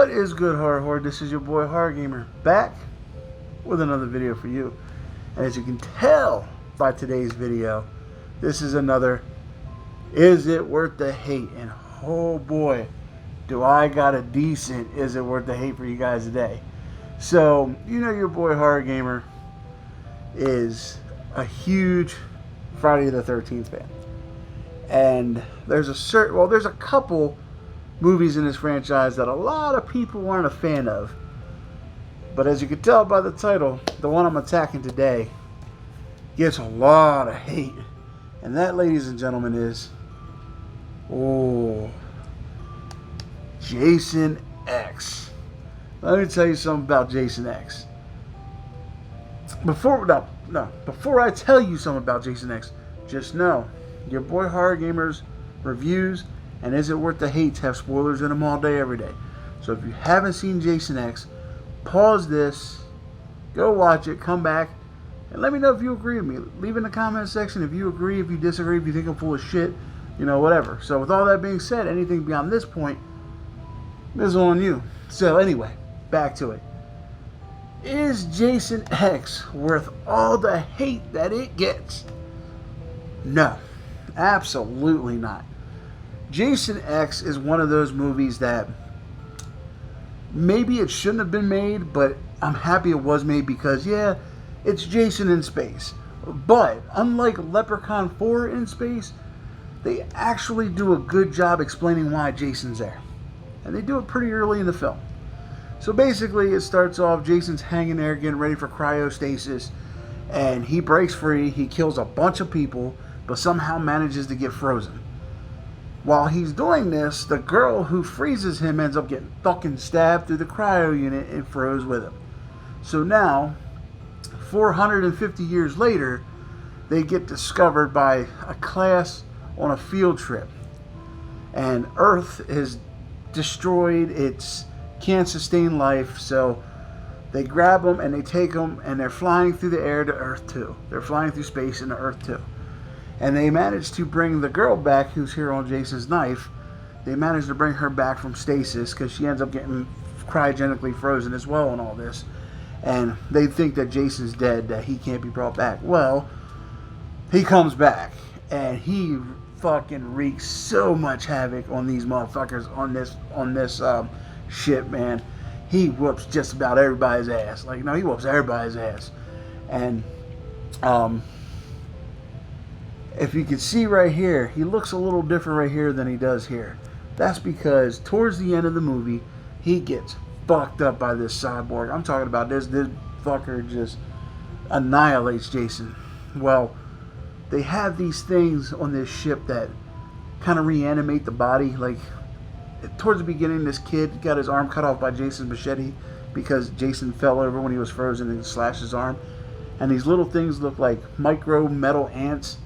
What is good, Horror Horde? This is your boy Horror Gamer, back with another video for you. And as you can tell by today's video, this is another Is It Worth the Hate? And oh boy, do I got a decent Is It Worth the Hate for you guys today. So, you know your boy Horror Gamer is a huge Friday the 13th fan. And there's a couple movies in this franchise that a lot of people aren't a fan of. But as you can tell by the title, the one I'm attacking today gets a lot of hate. And that, ladies and gentlemen, is Jason X. Let me tell you something about Jason X. Before I tell you something about Jason X, just know your boy Horror Gamer's reviews and Is It Worth the Hates have spoilers in them all day, every day. So if you haven't seen Jason X, pause this, go watch it, come back, and let me know if you agree with me. Leave in the comment section if you agree, if you disagree, if you think I'm full of shit, you know, whatever. So with all that being said, anything beyond this point is on you. So anyway, back to it. Is Jason X worth all the hate that it gets? No, absolutely not. Jason X is one of those movies that maybe it shouldn't have been made, but I'm happy it was made because, yeah, it's Jason in space. But unlike Leprechaun 4 in space, they actually do a good job explaining why Jason's there. And they do it pretty early in the film. So basically, it starts off, Jason's hanging there getting ready for cryostasis, and he breaks free, he kills a bunch of people, but somehow manages to get frozen. While he's doing this, the girl who freezes him ends up getting fucking stabbed through the cryo unit and froze with him. So now, 450 years later, they get discovered by a class on a field trip. And Earth is destroyed, it can't sustain life, so they grab them and they take them and they're flying through the air to Earth 2. They're flying through space into Earth 2. And they managed to bring the girl back who's here on Jason's knife. They managed to bring her back from stasis because she ends up getting cryogenically frozen as well in all this. And they think that Jason's dead, that he can't be brought back. Well, he comes back and he fucking wreaks so much havoc on these motherfuckers on this ship, man. He whoops just about everybody's ass. Like, no, he whoops everybody's ass. And if you can see right here, he looks a little different right here than he does here. That's because towards the end of the movie, he gets fucked up by this cyborg. I'm talking about this fucker just annihilates Jason. Well, they have these things on this ship that kind of reanimate the body. Like, towards the beginning, this kid got his arm cut off by Jason's machete because Jason fell over when he was frozen and slashed his arm. And these little things look like micro metal ants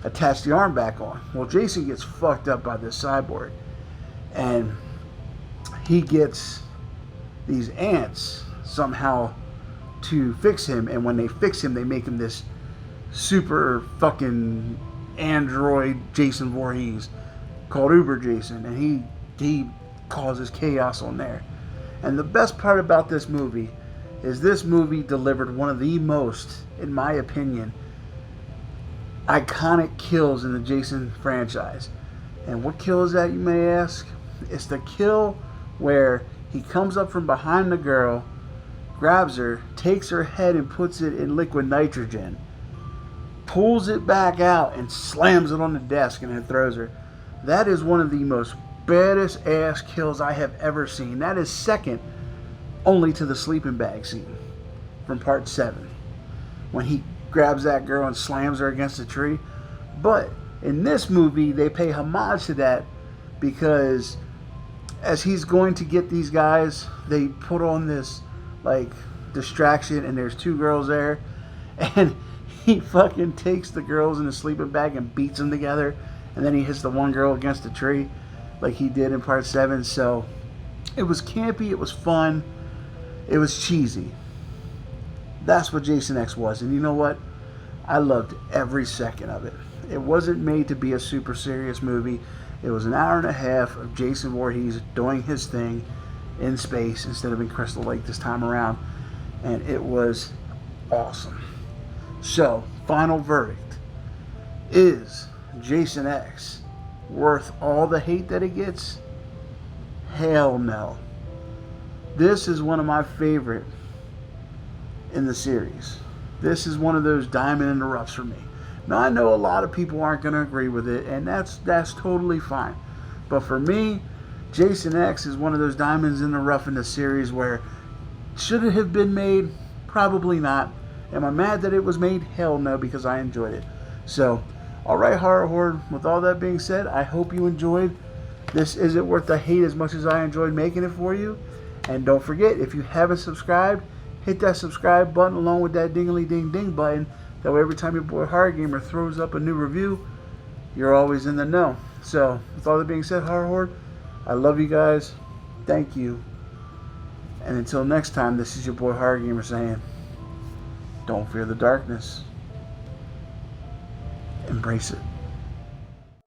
attach the arm back on. Well, Jason gets fucked up by this cyborg, and he gets these ants somehow to fix him, and when they fix him, they make him this super fucking android Jason Voorhees called Uber Jason, and he causes chaos on there. And the best part about this movie is this movie delivered one of the most, in my opinion, iconic kills in the Jason franchise. And what kill is that, you may ask? It's the kill where he comes up from behind the girl, grabs her, takes her head and puts it in liquid nitrogen, pulls it back out and slams it on the desk and then throws her. That is one of the most baddest ass kills I have ever seen. That is second only to the sleeping bag scene from part 7, when he grabs that girl and slams her against a tree. But in this movie, they pay homage to that because as he's going to get these guys, they put on this like distraction, and there's 2 girls there, and he fucking takes the girls in the sleeping bag and beats them together, and then he hits the one girl against the tree like he did in part 7. So it was campy, it was fun, it was cheesy. That's what Jason X was. And you know what? I loved every second of it. It wasn't made to be a super serious movie. It was an hour and a half of Jason Voorhees doing his thing, in space instead of in Crystal Lake this time around. And it was awesome. So, final verdict. Is Jason X worth all the hate that it gets? Hell no. This is one of my favorite in the series. This is one of those diamond in the roughs for me. Now I know a lot of people aren't going to agree with it, and that's totally fine. But for me, Jason X is one of those diamonds in the rough in the series where should it have been made? Probably not. Am I mad that it was made? Hell no, because I enjoyed it. So, alright, Horror Horde, with all that being said, I hope you enjoyed. This isn't worth the hate as much as I enjoyed making it for you. And don't forget, if you haven't subscribed, hit that subscribe button along with that ding-a-ling-ding-ding button. That way every time your boy Horror Gamer throws up a new review, you're always in the know. So, with all that being said, Horror Horde, I love you guys. Thank you. And until next time, this is your boy Horror Gamer saying, don't fear the darkness. Embrace it.